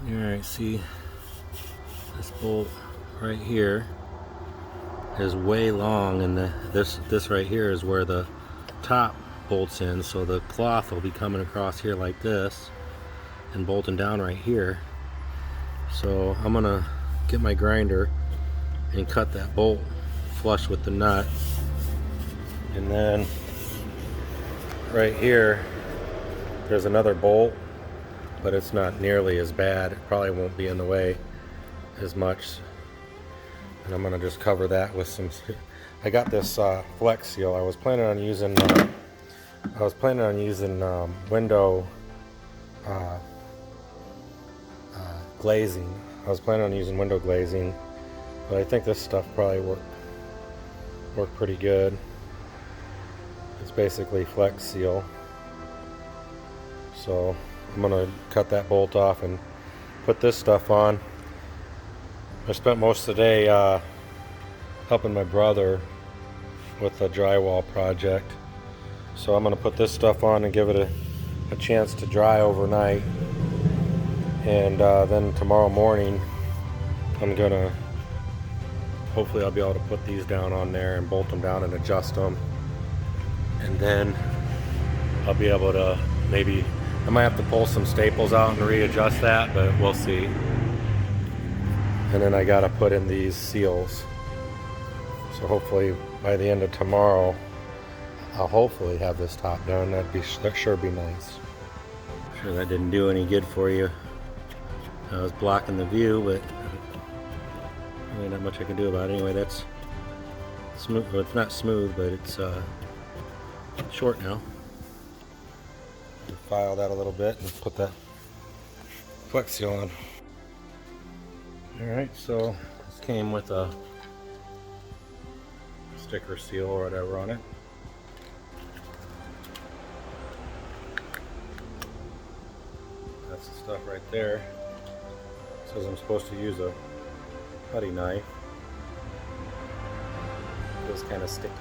Alright, see this bolt right here is way long, and this right here is where the top bolts in, so the cloth will be coming across here like this and bolting down right here. So I'm gonna get my grinder and cut that bolt flush with the nut, and then right here there's another bolt, but it's not nearly as bad. It probably won't be in the way as much, and I'm gonna just cover that with some. I got this Flex Seal. I was planning on using window glazing. I was planning on using window glazing, but I think this stuff probably worked pretty good. It's basically Flex Seal. So I'm gonna cut that bolt off and put this stuff on. I spent most of the day helping my brother with a drywall project. So I'm gonna put this stuff on and give it a chance to dry overnight. And then tomorrow morning, hopefully I'll be able to put these down on there and bolt them down and adjust them. And then I'll be able to I might have to pull some staples out and readjust that, but we'll see. And then I gotta put in these seals. So hopefully by the end of tomorrow, I'll hopefully have this top done. That sure be nice. Sure that didn't do any good for you. I was blocking the view, but really not much I can do about it. Anyway, that's smooth. Well, it's not smooth, but it's short now. File that a little bit and put that Flex Seal on. Alright, so this came with a sticker seal or whatever on it. That's the stuff right there. It says I'm supposed to use a putty knife. Feels kind of sticky.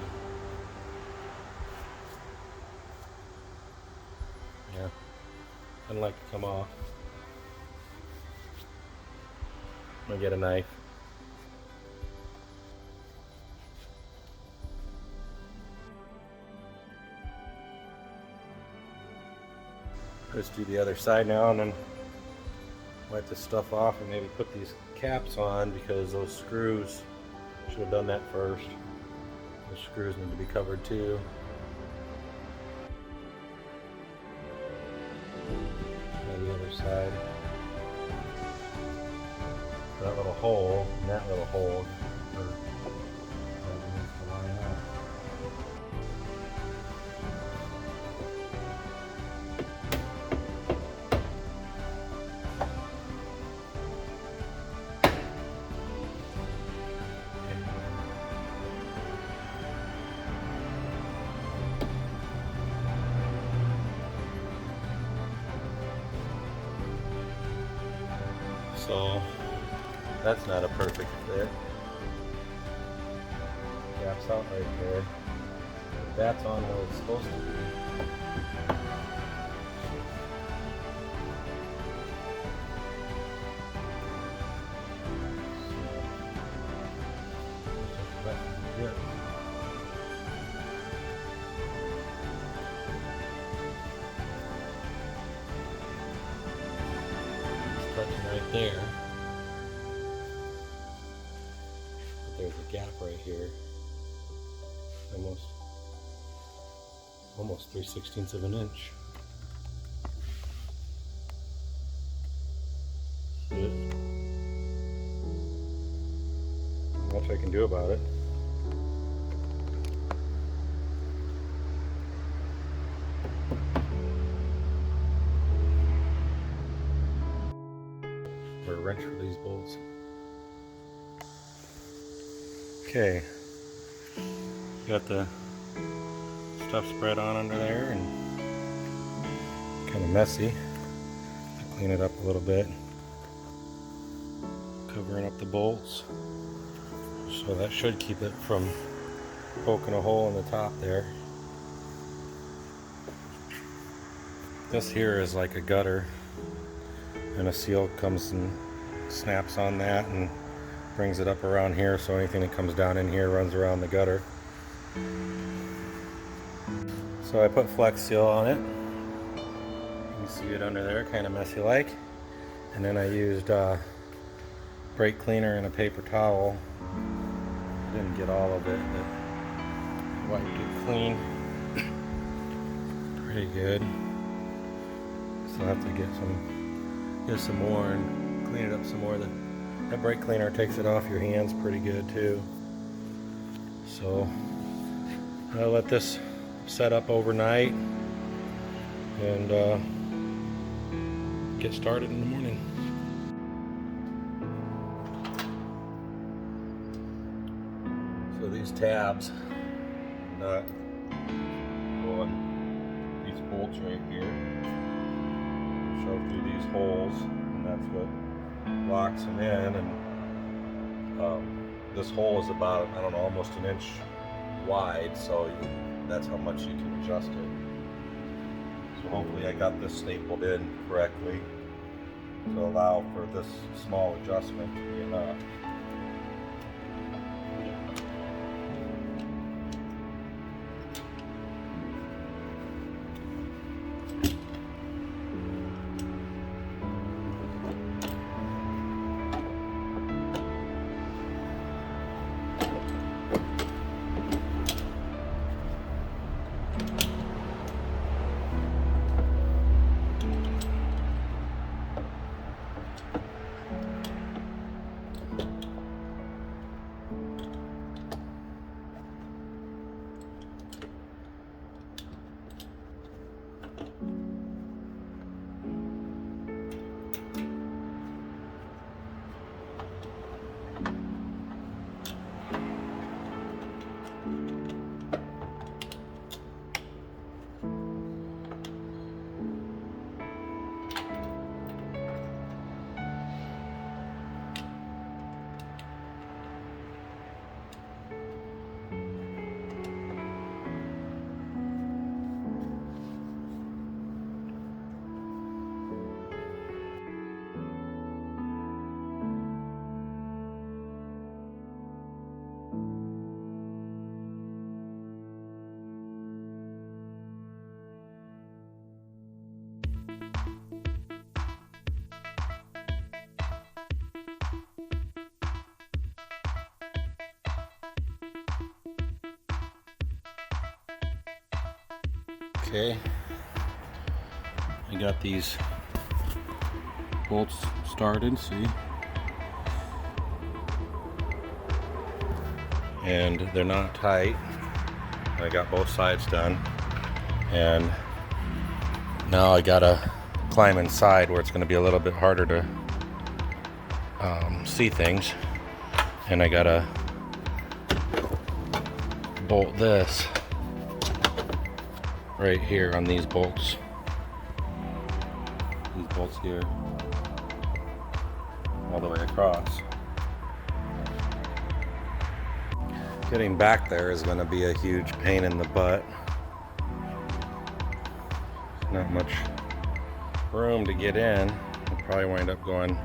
Yeah, doesn't like to come off. I'm gonna get a knife. Let's do the other side now and then wipe this stuff off and maybe put these caps on, because those screws, should have done that first. Those screws need to be covered too. And the other side. That little hole and that little hole needs to line up. So that's not a perfect fit. Gaps out right there. That's on where it's supposed to be. It's touching right there. There's a gap right here, almost 3/16 of an inch. Not much I can do about it. Or a wrench for these bolts. Okay, got the stuff spread on under there and kind of messy. I'll clean it up a little bit, covering up the bolts, so that should keep it from poking a hole in the top there. This here is like a gutter. and a seal comes and snaps on that and brings it up around here, so anything that comes down in here runs around the gutter. So I put Flex Seal on it. You can see it under there, kind of messy like. And then I used brake cleaner and a paper towel. Didn't get all of it, but wiped it clean. Pretty good. Still have to get some more and clean it up some more. That brake cleaner takes it off your hands pretty good too. So I'll let this set up overnight and get started in the morning. So these tabs nut go on these bolts right here, shove through these holes, and that's what locks them in. And this hole is about, I don't know, almost an inch wide, so that's how much you can adjust it. So hopefully I got this stapled in correctly to allow for this small adjustment to be enough. Okay, I got these bolts started, see? And they're not tight. I got both sides done. And now I gotta climb inside where it's gonna be a little bit harder to see things. And I gotta bolt this right here on these bolts. These bolts here, all the way across. Getting back there is going to be a huge pain in the butt. Not much room to get in. I'll probably wind up going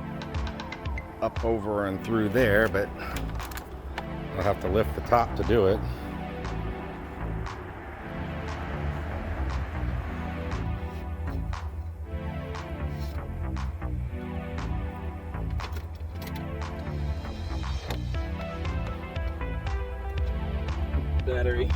up, over, and through there, but I'll have to lift the top to do it. Battery.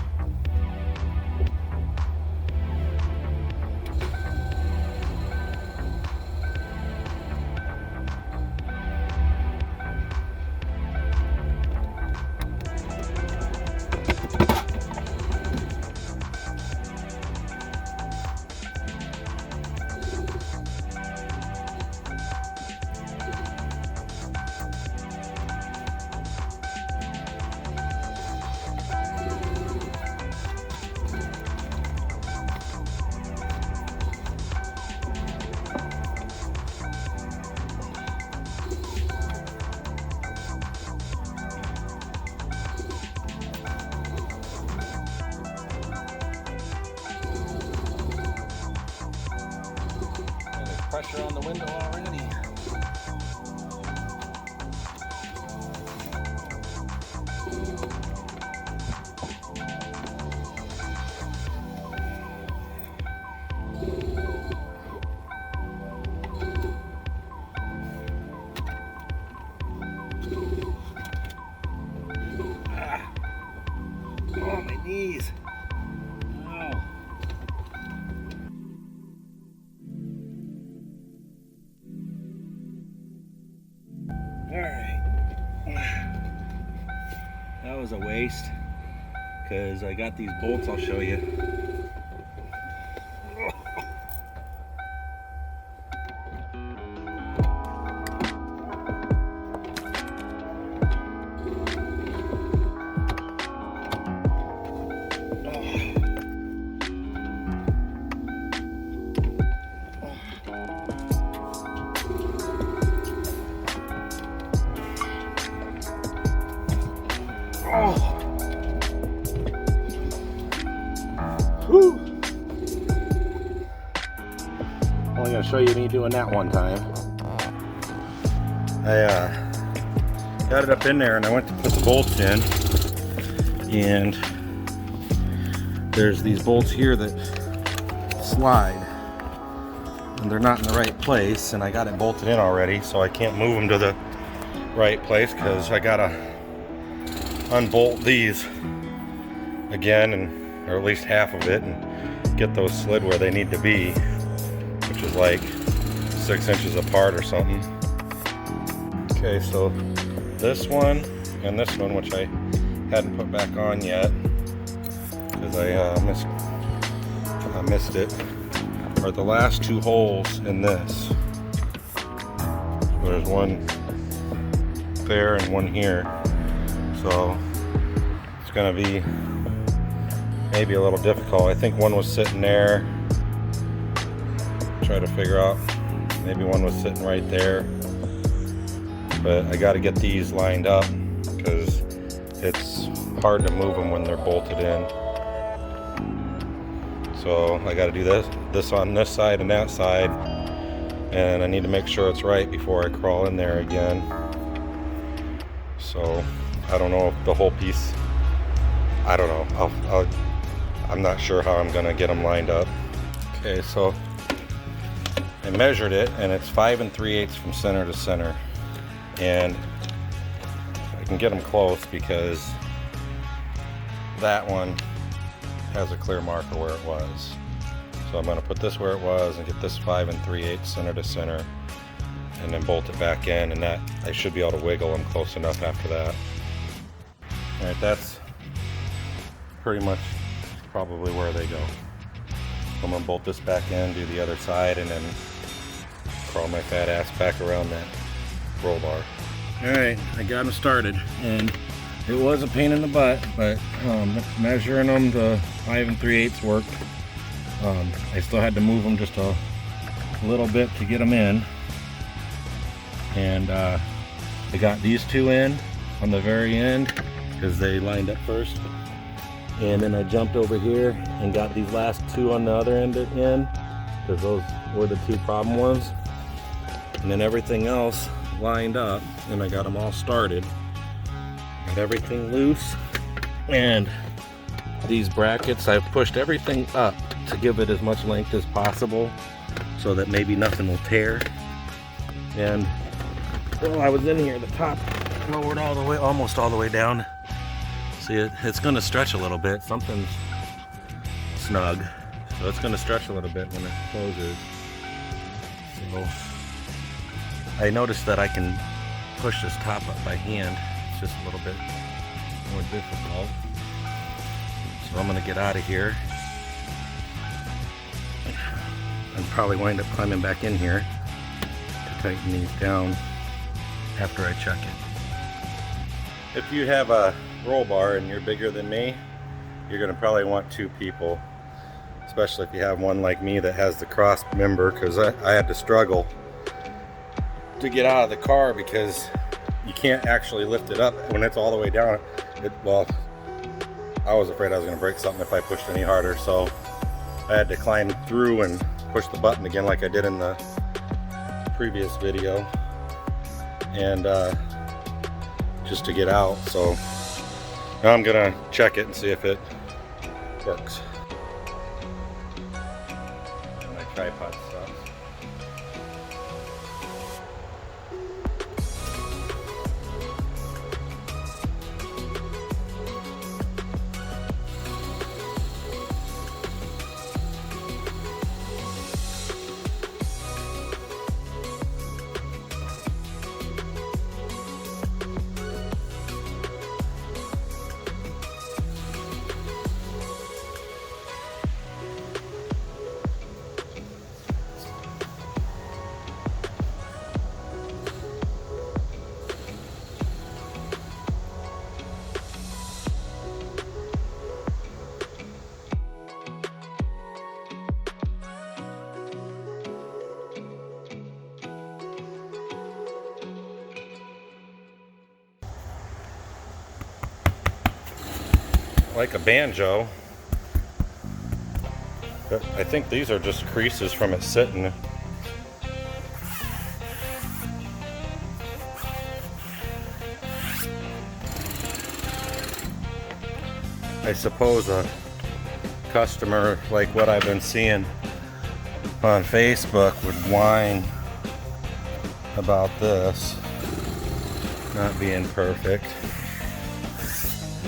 Pressure on the window already. was a waste because I got these bolts. I'll show you. Whew. Only gonna show you me doing that one time. I got it up in there and I went to put the bolts in, and there's these bolts here that slide and they're not in the right place, and I got it bolted in already, so I can't move them to the right place because I gotta unbolt these again, and or at least half of it, and get those slid where they need to be, which is like 6 inches apart or something. Okay, so this one and this one, which I hadn't put back on yet because I missed it, are the last 2 holes in this. There's one there and one here, so it's gonna be maybe a little difficult. I think one was sitting there. Try to figure out, maybe one was sitting right there, but I got to get these lined up because it's hard to move them when they're bolted in. So I got to do this on this side and that side, and I need to make sure it's right before I crawl in there again. So I don't know if the whole piece, I don't know, I'm not sure how I'm gonna get them lined up. Okay, so I measured it and it's 5 3/8 from center to center, and I can get them close because that one has a clear marker where it was. So I'm gonna put this where it was and get this 5 3/8 center to center, and then bolt it back in, and that I should be able to wiggle them close enough after that. All right, that's pretty much probably where they go. I'm gonna bolt this back in, do the other side, and then crawl my fat ass back around that roll bar. All right, I got them started, and it was a pain in the butt, but measuring them to 5 3/8 worked. I still had to move them just a little bit to get them in, and I got these 2 in on the very end because they lined up first. And then I jumped over here and got these last 2 on the other end in, because those were the 2 problem ones. And then everything else lined up, and I got them all started. Got everything loose, and these brackets, I've pushed everything up to give it as much length as possible so that maybe nothing will tear. And while I was in here, the top lowered all the way, almost all the way down. See, it's going to stretch a little bit. Something's snug, so it's going to stretch a little bit when it closes. So I noticed that I can push this top up by hand. It's just a little bit more difficult. So I'm going to get out of here and probably wind up climbing back in here to tighten these down after I check it. If you have a roll bar and you're bigger than me, you're going to probably want 2 people, especially if you have one like me that has the cross member, because I had to struggle to get out of the car because you can't actually lift it up when it's all the way down. Well, I was afraid I was going to break something if I pushed any harder, so I had to climb through and push the button again like I did in the previous video, and just to get out. So now I'm gonna check it and see if it works. And my tripod stuff. like a banjo. But I think these are just creases from it sitting. I suppose a customer like what I've been seeing on Facebook would whine about this not being perfect.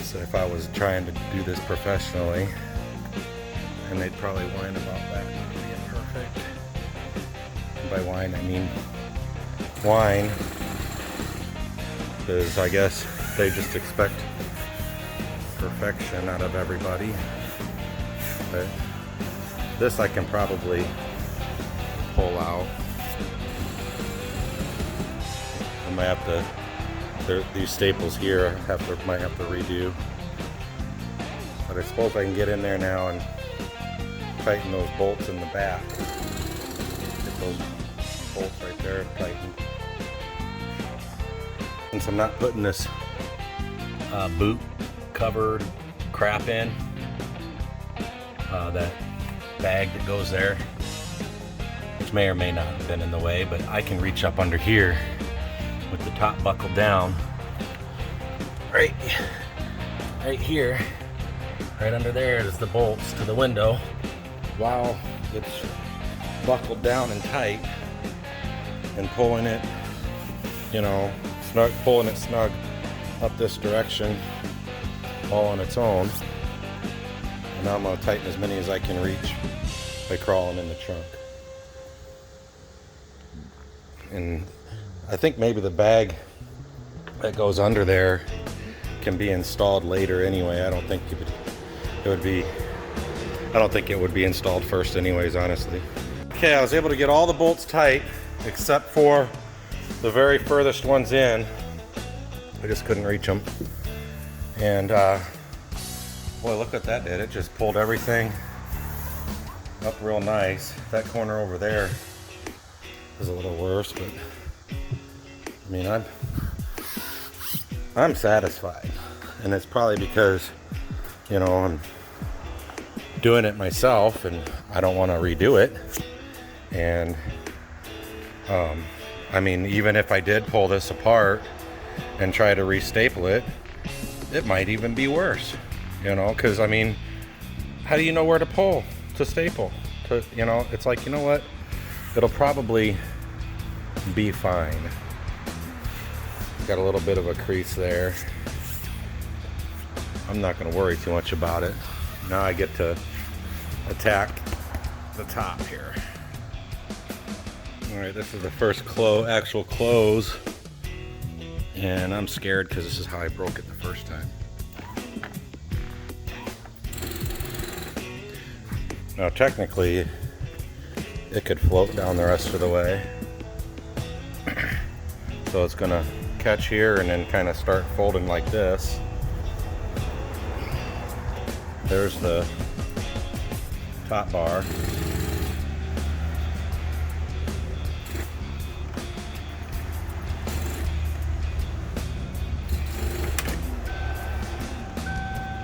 So if I was trying to do this professionally, and they'd probably whine about that not being perfect. And by whine, I mean whine, because I guess they just expect perfection out of everybody. But this I can probably pull out. I might have to, these staples here might have to redo. But I suppose I can get in there now and tighten those bolts in the back. Get those bolts right there tightened. Since I'm not putting this boot covered crap in, that bag that goes there, which may or may not have been in the way, but I can reach up under here with the top buckled down, right here, right under there is the bolts to the window, while it's buckled down and tight, and pulling it, you know, snug, pulling it snug up this direction all on its own. And now I'm going to tighten as many as I can reach by crawling in the trunk. And I think maybe the bag that goes under there can be installed later anyway. I don't think it would be installed first anyways, honestly. Okay, I was able to get all the bolts tight except for the very furthest ones in. I just couldn't reach them. And boy, look what that did. It just pulled everything up real nice. That corner over there is a little worse, but I mean, I'm satisfied. And it's probably because, you know, I'm doing it myself and I don't want to redo it. And I mean, even if I did pull this apart and try to restaple it, it might even be worse, you know, because I mean, how do you know where to pull to staple? You know, it's like, you know what, it'll probably be fine. Got a little bit of a crease there. I'm not going to worry too much about it. Now I get to attack the top here. All right, this is the first actual close, and I'm scared because this is how I broke it the first time. Now technically it could float down the rest of the way, so it's gonna catch here and then kind of start folding like this. There's the top bar.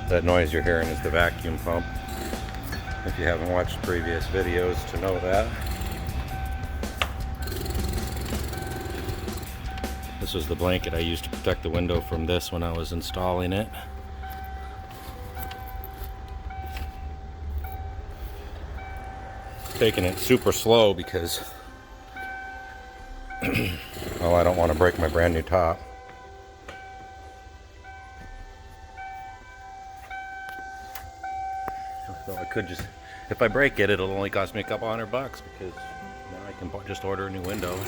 That noise you're hearing is the vacuum pump, if you haven't watched previous videos to know that. This was the blanket I used to protect the window from this when I was installing it. Taking it super slow because well, I don't want to break my brand new top. So I could just, if I break it, it'll only cost me a couple $100 because now I can just order a new window.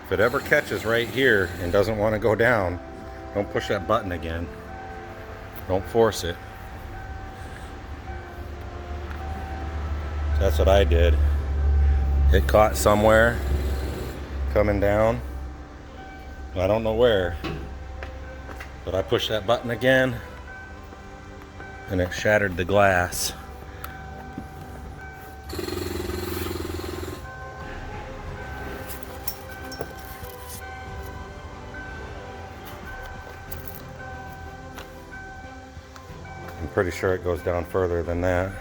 If it ever catches right here and doesn't want to go down, don't push that button again. Don't force it. That's what I did. It caught somewhere coming down, I don't know where, but I pushed that button again and it shattered the glass. I'm pretty sure it goes down further than that.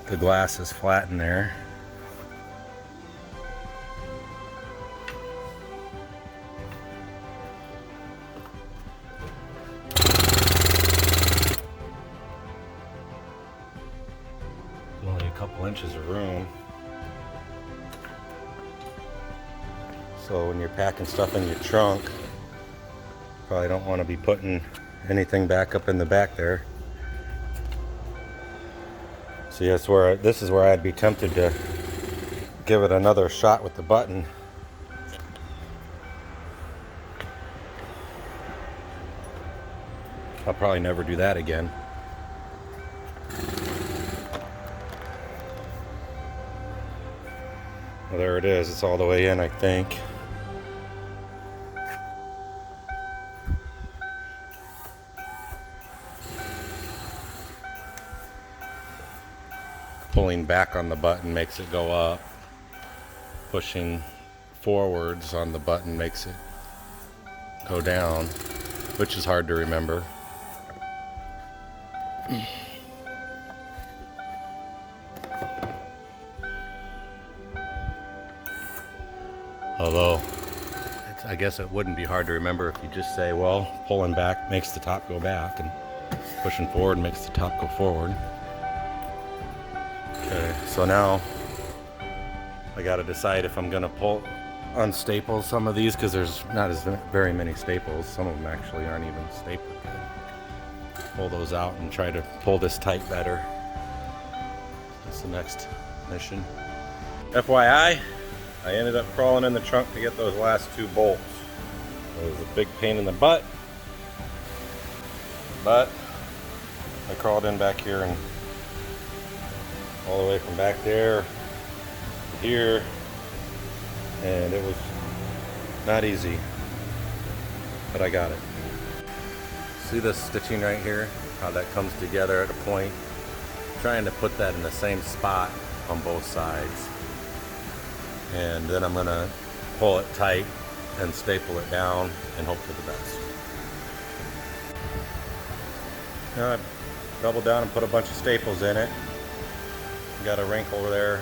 The glass is flat in there. Only a couple inches of room. So when you're packing stuff in your trunk, probably don't want to be putting anything back up in the back there. See, that's where this is where I'd be tempted to give it another shot with the button. I'll probably never do that again. Well, there it is. It's all the way in, I think. Pulling back on the button makes it go up. Pushing forwards on the button makes it go down, which is hard to remember. Although, I guess it wouldn't be hard to remember if you just say, well, pulling back makes the top go back and pushing forward makes the top go forward. Okay, so now I got to decide if I'm going to unstaple some of these, because there's not as very many staples. Some of them actually aren't even stapled. Pull those out and try to pull this tight better. That's the next mission. FYI, I ended up crawling in the trunk to get those last two bolts. It was a big pain in the butt, but I crawled in back here and all the way from back there to here, and it was not easy, but I got it. See this stitching right here, how that comes together at a point? I'm trying to put that in the same spot on both sides, and then I'm gonna pull it tight and staple it down and hope for the best. Now I doubled down and put a bunch of staples in it. Got a wrinkle over there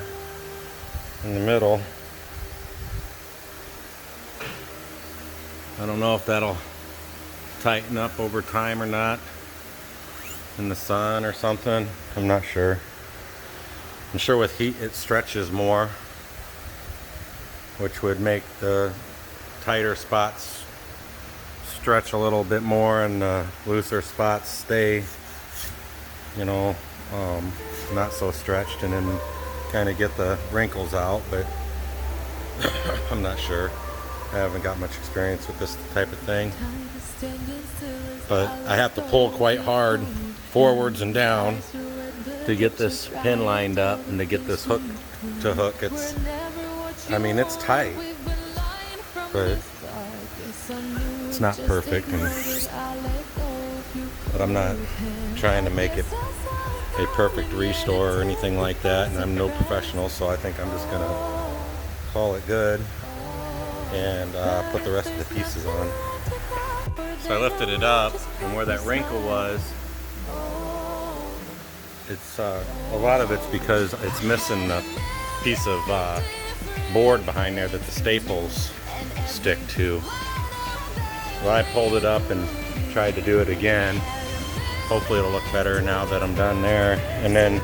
in the middle. I don't know if that'll tighten up over time or not in the sun or something. I'm not sure. I'm sure with heat it stretches more, which would make the tighter spots stretch a little bit more and the looser spots stay, you know, not so stretched, and then kind of get the wrinkles out. But I'm not sure. I haven't got much experience with this type of thing, but I have to pull quite hard forwards and down to get this pin lined up and to get this hook to hook. I mean, it's tight, but it's not perfect, but I'm not trying to make it a perfect restore or anything like that, and I'm no professional, so I think I'm just gonna call it good and put the rest of the pieces on. So I lifted it up, and where that wrinkle was, it's a lot of it's because it's missing a piece of board behind there that the staples stick to. Well, I pulled it up and tried to do it again. Hopefully it'll look better now that I'm done there. And then,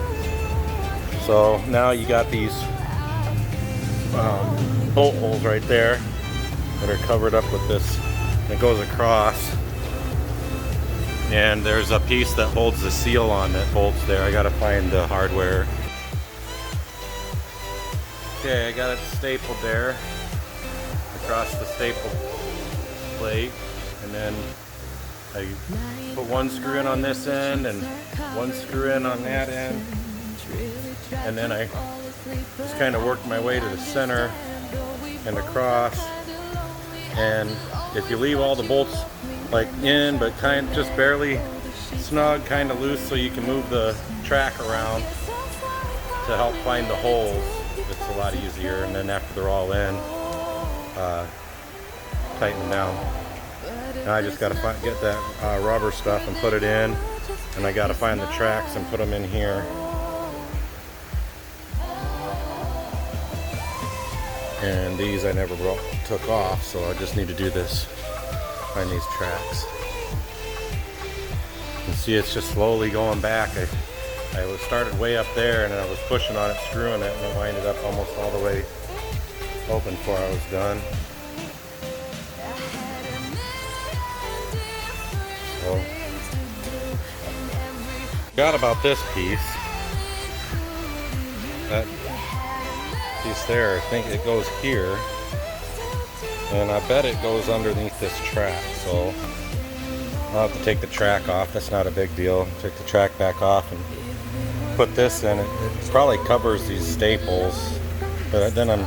so now you got these bolt holes right there that are covered up with this that goes across. And there's a piece that holds the seal on that bolts there. I gotta find the hardware. Okay, I got it stapled there across the staple plate, and then I put one screw in on this end and one screw in on that end, and then I just kind of worked my way to the center and across. And if you leave all the bolts like in, but kind of just barely snug, kind of loose, so you can move the track around to help find the holes, it's a lot easier. And then after they're all in, tighten them down. Now I just got to get that rubber stuff and put it in, and I got to find the tracks and put them in here. And these I never took off, so I just need to do this, find these tracks. You can see it's just slowly going back. I started way up there, and I was pushing on it, screwing it, and it winded up almost all the way open before I was done. So, forgot about this piece. That piece there, I think it goes here, and I bet it goes underneath this track. So I'll have to take the track off. That's not a big deal. Take the track back off and put this in. It probably covers these staples, but then I'm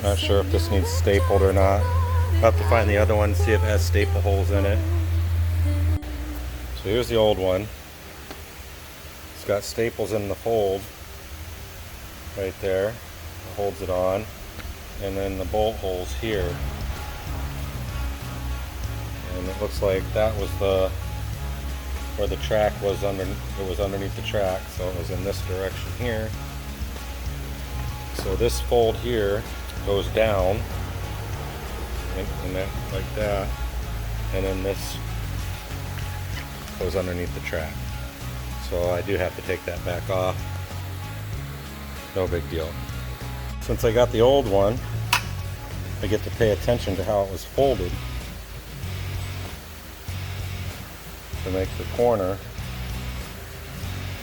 not sure if this needs stapled or not. I'll have to find the other one, see if it has staple holes in it. So here's the old one. It's got staples in the fold right there. It holds it on. And then the bolt holes here. And it looks like that was where the track was it was underneath the track, so it was in this direction here. So this fold here goes down, and that, like that, and then this goes underneath the track. So I do have to take that back off. No big deal. Since I got the old one, I get to pay attention to how it was folded to make the corner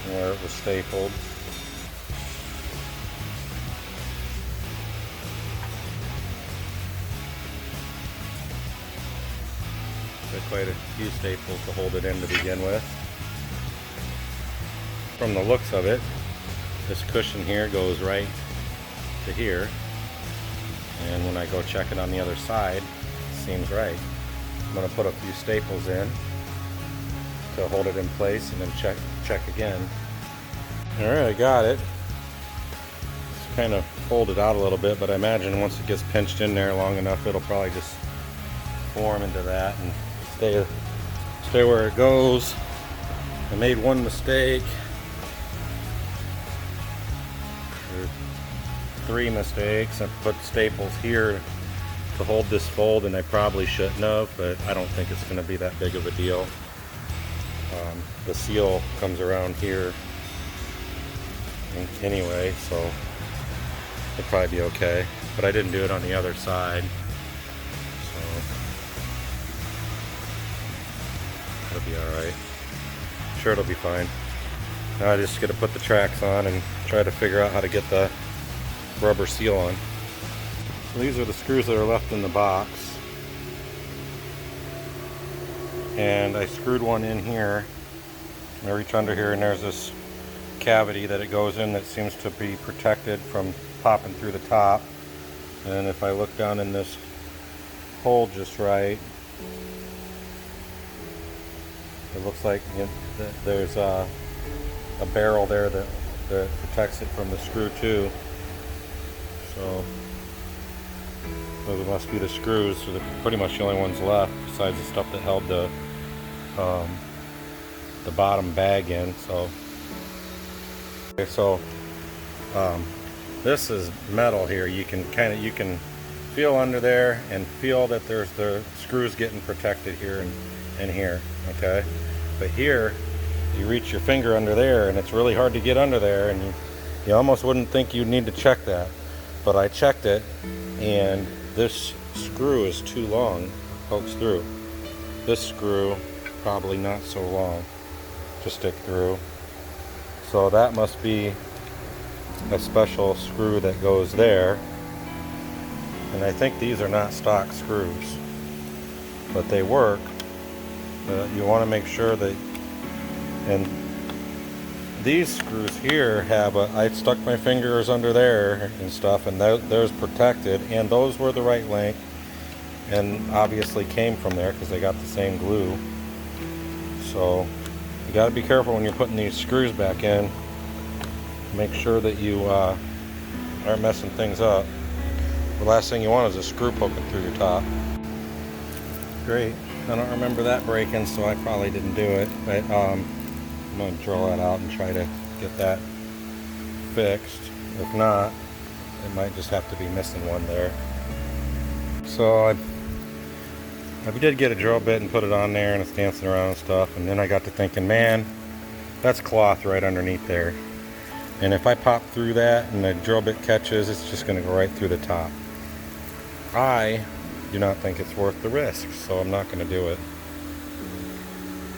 where it was stapled. Got quite a few staples to hold it in to begin with. From the looks of it, this cushion here goes right to here, and when I go check it on the other side, it seems right. I'm going to put a few staples in to hold it in place, and then check again. Alright, I got it. It's kind of folded out a little bit, but I imagine once it gets pinched in there long enough, it'll probably just form into that and stay where it goes. I made one mistake. Or 3 mistakes. I put staples here to hold this fold, and I probably shouldn't have, but I don't think it's going to be that big of a deal. The seal comes around here anyway, so it'll probably be okay. But I didn't do it on the other side, so it'll be alright. Sure, it'll be fine. Now I just got to put the tracks on and try to figure out how to get the rubber seal on. So these are the screws that are left in the box, and I screwed one in here. I reach under here, and there's this cavity that it goes in that seems to be protected from popping through the top. And if I look down in this hole just right, it looks like there's a barrel there that protects it from the screw too. So those must be the screws. So they're pretty much the only ones left besides the stuff that held the bottom bag in. So this is metal here. You can feel under there and feel that there's the screws getting protected here and here. Okay, but here you reach your finger under there, and it's really hard to get under there, and you almost wouldn't think you'd need to check that, but I checked it, and this screw is too long, pokes through. This screw probably not so long to stick through, so that must be a special screw that goes there. And I think these are not stock screws, but they work. You want to make sure that, and these screws here have I stuck my fingers under there and stuff, and there's protected, and those were the right length, and obviously came from there because they got the same glue. So you got to be careful when you're putting these screws back in. Make sure that you aren't messing things up. The last thing you want is a screw poking through your top. Great. I don't remember that breaking, so I probably didn't do it. But I'm going to draw that out and try to get that fixed. If not, it might just have to be missing one there. So I did get a drill bit and put it on there, and it's dancing around and stuff. And then I got to thinking, man, that's cloth right underneath there. And if I pop through that and the drill bit catches, it's just going to go right through the top. I do not think it's worth the risk, so I'm not going to do it.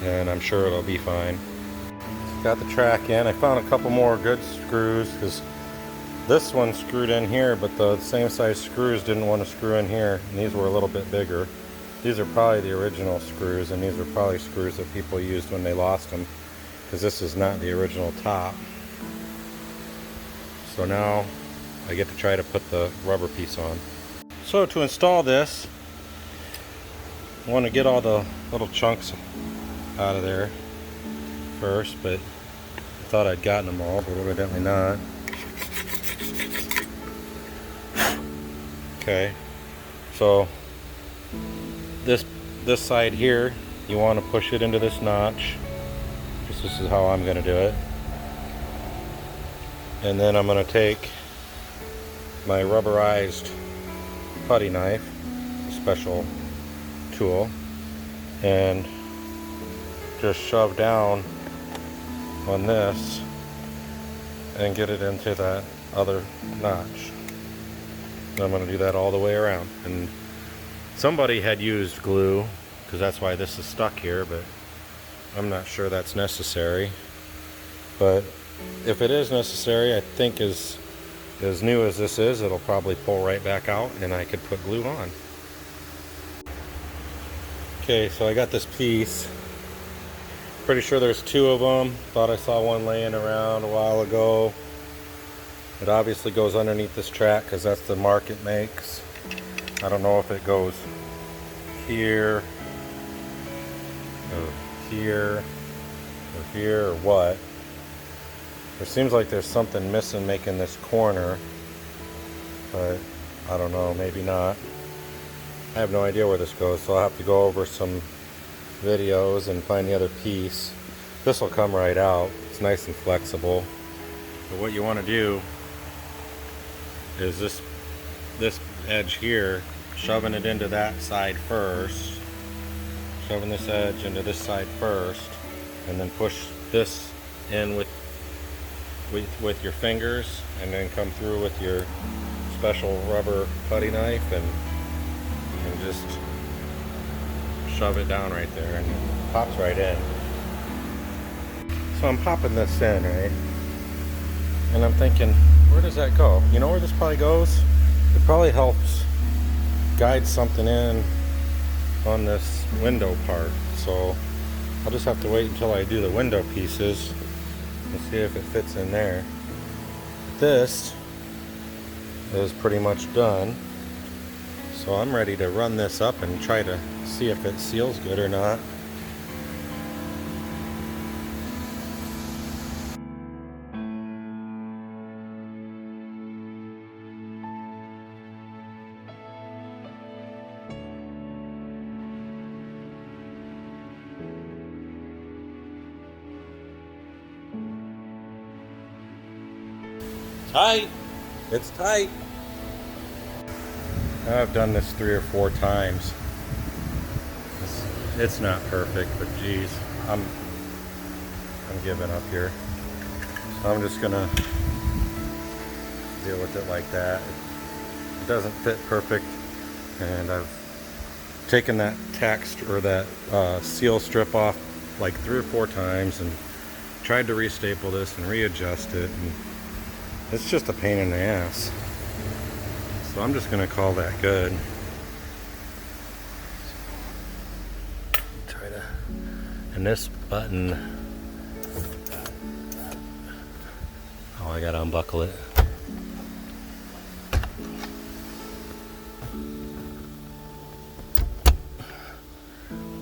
And I'm sure it'll be fine. Got the track in. I found a couple more good screws because this one screwed in here, but the same size screws didn't want to screw in here, and these were a little bit bigger. These are probably the original screws, and these are probably screws that people used when they lost them, because this is not the original top. So now I get to try to put the rubber piece on. So to install this, I want to get all the little chunks out of there first, but I thought I'd gotten them all, but evidently not. Okay, so this side here, you want to push it into this notch. This is how I'm going to do it. And then I'm going to take my rubberized putty knife, special tool, and just shove down on this and get it into that other notch. And I'm going to do that all the way around. And somebody had used glue, because that's why this is stuck here, but I'm not sure that's necessary. But if it is necessary, I think as new as this is, it'll probably pull right back out and I could put glue on. Okay, so I got this piece. Pretty sure there's two of them. Thought I saw one laying around a while ago. It obviously goes underneath this track because that's the mark it makes. I don't know if it goes here or here or here or what. There seems like there's something missing making this corner, but I don't know, maybe not. I have no idea where this goes, so I'll have to go over some videos and find the other piece. This will come right out. It's nice and flexible. But what you want to do is this edge here, shoving it into that side first, shoving this edge into this side first, and then push this in with your fingers, and then come through with your special rubber putty knife and just shove it down right there, and it pops right in. So I'm popping this in, right? And I'm thinking, where does that go? You know where this probably goes? It probably helps guide something in on this window part. So I'll just have to wait until I do the window pieces and see if it fits in there. This is pretty much done. So I'm ready to run this up and try to see if it seals good or not. Tight. It's tight. I've done this 3 or 4 times. It's not perfect, but geez, I'm giving up here. So I'm just gonna deal with it like that. It doesn't fit perfect, and I've taken that or that seal strip off like 3 or 4 times and tried to restaple this and readjust it, and it's just a pain in the ass. So I'm just gonna call that good. Try to, and this button Oh, I gotta unbuckle it.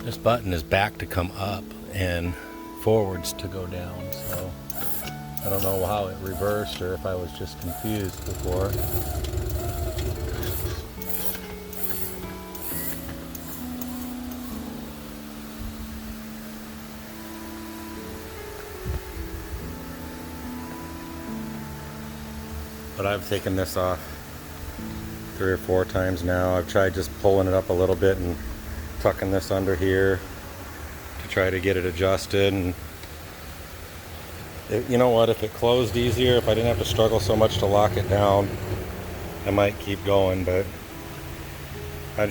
This button is back to come up and forwards to go down, so I don't know how it reversed or if I was just confused before. But I've taken this off 3 or 4 times now. I've tried just pulling it up a little bit and tucking this under here to try to get it adjusted. And you know what, if it closed easier, if I didn't have to struggle so much to lock it down, I might keep going, but I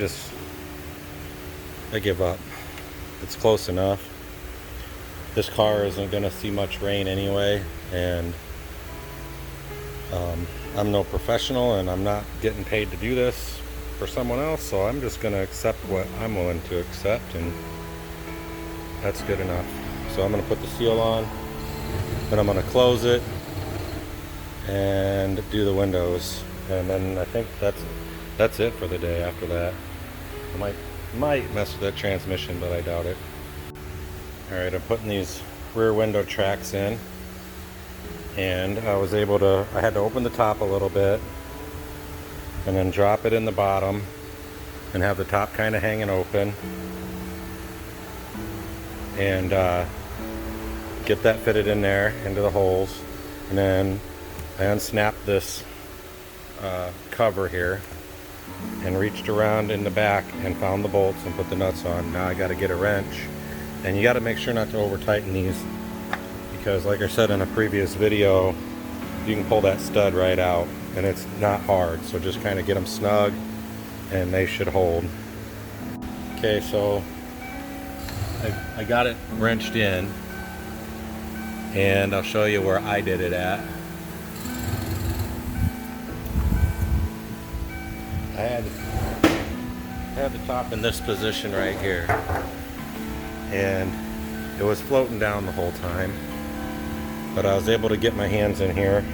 give up. It's close enough. This car isn't going to see much rain anyway, and I'm no professional and I'm not getting paid to do this for someone else, so I'm just going to accept what I'm willing to accept, and that's good enough. So I'm going to put the seal on, then I'm going to close it and do the windows, and then I think that's it for the day. After that, I might mess with that transmission, but I doubt it. Alright, I'm putting these rear window tracks in, and I had to open the top a little bit and then drop it in the bottom and have the top kind of hanging open, and get that fitted in there into the holes, and then I unsnapped this cover here and reached around in the back and found the bolts and put the nuts on. Now I got to get a wrench, and you got to make sure not to over tighten these, because like I said in a previous video, you can pull that stud right out and it's not hard, so just kind of get them snug and they should hold. Okay, so I got it wrenched in, and I'll show you where I did it at. I had the top in this position right here, and it was floating down the whole time, but I was able to get my hands in here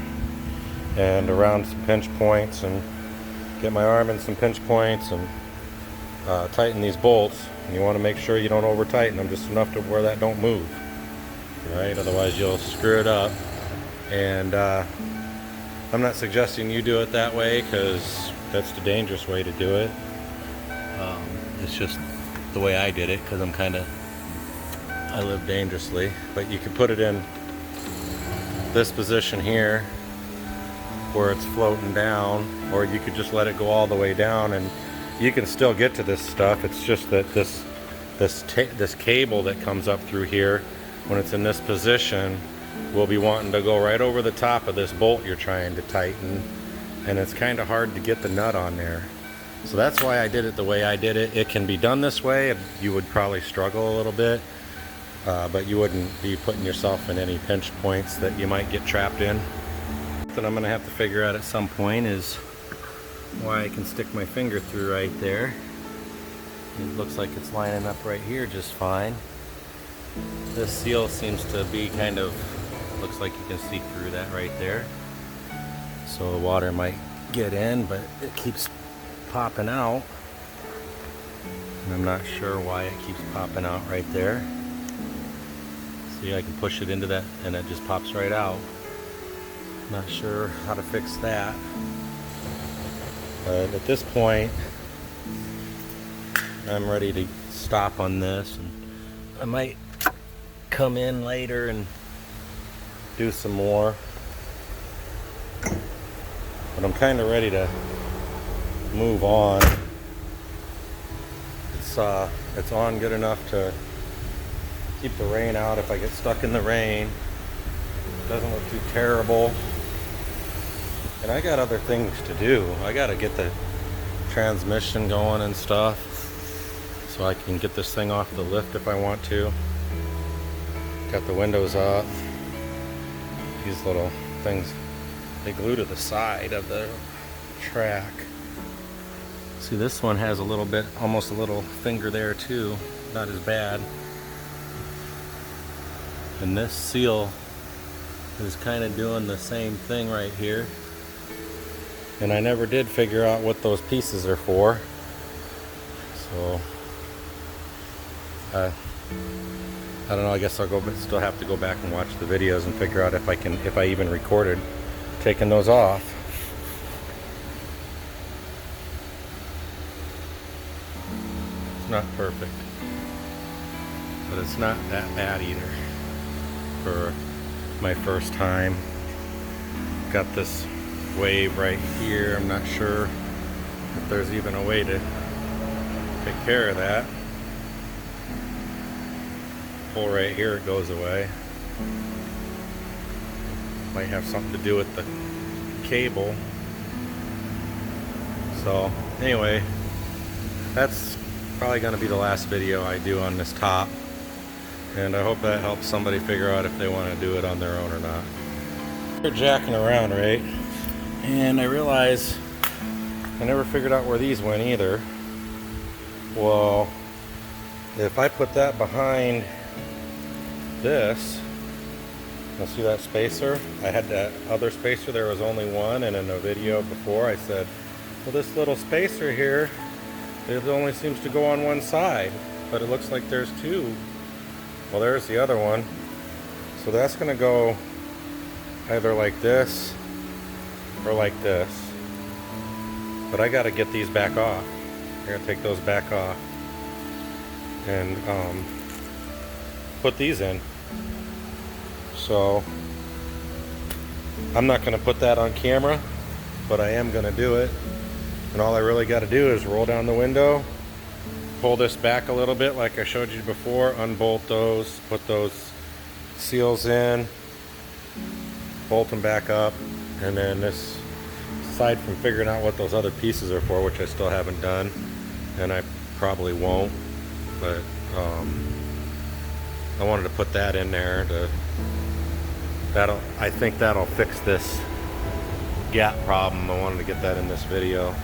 and around some pinch points and get my arm in some pinch points and tighten these bolts. And you want to make sure you don't over tighten them, just enough to where that don't move, right? Otherwise you'll screw it up. And I'm not suggesting you do it that way, because that's the dangerous way to do it. It's just the way I did it, because I live dangerously. But you can put it in this position here where it's floating down, or you could just let it go all the way down and you can still get to this stuff. It's just that this cable that comes up through here, when it's in this position, will be wanting to go right over the top of this bolt you're trying to tighten, and it's kind of hard to get the nut on there. So that's why I did it the way I did it. It can be done this way. You would probably struggle a little bit, but you wouldn't be putting yourself in any pinch points that you might get trapped in. That I'm going to have to figure out at some point is why I can stick my finger through right there. It looks like it's lining up right here just fine. This seal seems to be looks like you can see through that right there. So the water might get in, but it keeps popping out. And I'm not sure why it keeps popping out right there. See, I can push it into that and it just pops right out. Not sure how to fix that. But at this point, I'm ready to stop on this, and I might come in later and do some more. But I'm kind of ready to move on. It's on good enough to keep the rain out if I get stuck in the rain. It doesn't look too terrible. And I got other things to do. I got to get the transmission going and stuff, so I can get this thing off the lift if I want to. Got the windows up. These little things, they glue to the side of the track. See, this one has a little bit, almost a little finger there too. Not as bad. And this seal is kind of doing the same thing right here. And I never did figure out what those pieces are for. So I don't know, I guess I'll still have to go back and watch the videos and figure out if I even recorded taking those off. It's not perfect, but it's not that bad either for my first time. Got this wave right here. I'm not sure if there's even a way to take care of that. Pull right here, it goes away. Might have something to do with the cable. So anyway, that's probably going to be the last video I do on this top, and I hope that helps somebody figure out if they want to do it on their own or not. They're jacking around, right? And I realize I never figured out where these went either. Well, if I put that behind this, you'll see that spacer. I had that other spacer, there was only one, and in a video before I said, well, this little spacer here, it only seems to go on one side, but it looks like there's two. Well, there's the other one. So that's going to go either like this or like this. But I got to get these back off. I got to take those back off and put these in. So I'm not going to put that on camera, but I am going to do it. And all I really got to do is roll down the window, pull this back a little bit like I showed you before, unbolt those, put those seals in, bolt them back up, and then this, aside from figuring out what those other pieces are for, which I still haven't done, and I probably won't, but I wanted to put that in there. I think that'll fix this gap problem. I wanted to get that in this video.